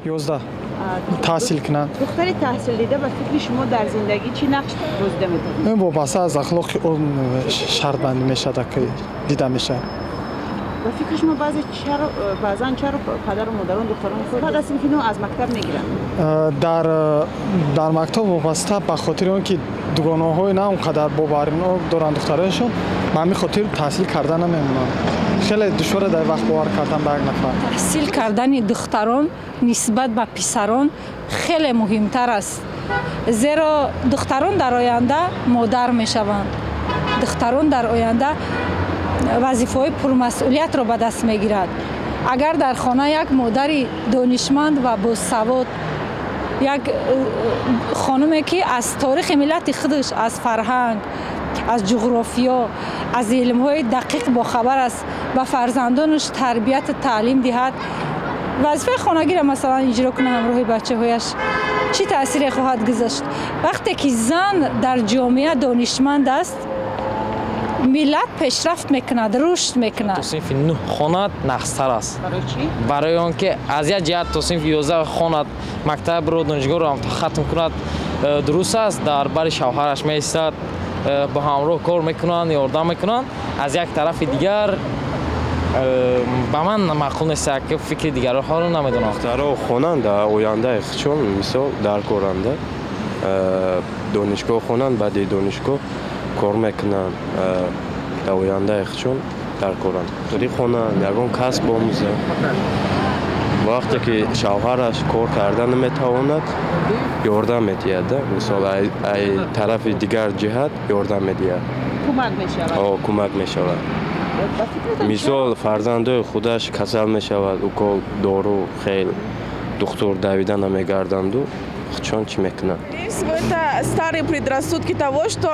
11 تحصیل کنند. دختری تحصیل دیده و فکر شما در زندگی چی نقش بازی می‌کنه؟ این وابسته از اخلاق اون شرط بندی میشه که دیده میشه. و فکر شما بعضا چرا پدر و مادران دختران خود بعد از اینکه از مکتب میگیرن؟ در مکتب وابسته به خاطر اینکه دوگانه‌های نه اونقدر باورین دارن دخترانشون من خاطر تحصیل کردن نمیمونم. خیلی دشواره در وقت باور کردن به یک نفر. تحصیل کردن دختران نسبت به پسران خیلی مهمتر است. زیرا دختران در آینده مادر میشوند. دختران در آینده وظیفه‌های پرمسئولیت را به دست میگیرد. اگر در خانه یک مادر دانشمند و باسواد، یک خانمی که از تاریخ ملت خودش، از فرهنگ، از جغرافیا، از علم‌های دقیق باخبر است و فرزندانش تربیت تعلیم دهد، وظیفه خانگی را مثلا اجرا کنه همراه بچه‌هایش، چه تأثیری خواهد گذاشت؟ وقتی که زن در جامعه دانشمند است، ملت پیشرفت میکند، رشد میکند. تصنیف 9 خواند نقص‌تر است. برای چی؟ برای آنکه از یک جهت تصنیف 11 خواند مکتب رو دانشگاه رو هم ختم کند درست است، در بر شوهرش میایستد، با همراه کار میکنند، یاردم میکنند. از یک طرف دیگر به من معقول نیست که فکر دیگرها رو نمیدونم. دخترها خوانند آینده خودشون مثال در کارنده دانشگاه خوانند، بعد دانشگاه کار میکنند، در آینده خودشون در کارند. طوری خوانند یگان کسب آموزه. وقتی که شوهرش کار کردن نمیتواند یاردم میدهد، مثلا ای طرف دیگر جهت یاردم میدهد. کمک میشود. کمک میشود. مثال فرزند خودش کسل میشود و که دارو خیلی دکتر دویدن نمیگردند و خودشون چی میکنند. Это старые предрассудки того, что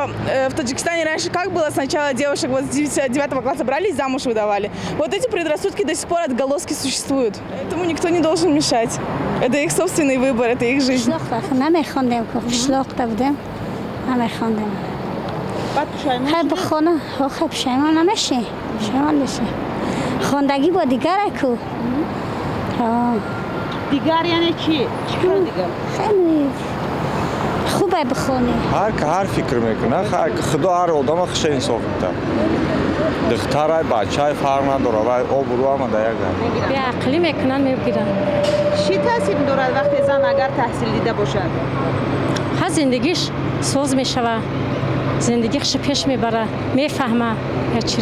в Таджикистане раньше как было, сначала девушек вот с 9 класса брали и замуж выдавали. Вот эти предрассудки до сих пор отголоски существуют. Этому никто не должен мешать. Это их собственный выбор, это их жизнь. خواندگی با دیگر کو. دیگر یعنی چی؟ چیکار دیگر؟ خیلی خوبه بخونی. هر فکر میکنه خدا هر آدم خوش انصاف میده. دخترای بچهای فرق نداره و آبرو هم در یک دم. به عقلی میکنن میگیرن. چی تاثیر دارد وقتی زن اگر تحصیل دیده باشد؟ ها زندگیش ساز میشوه، زندگیش پیش میبره، میفهمه هر چی.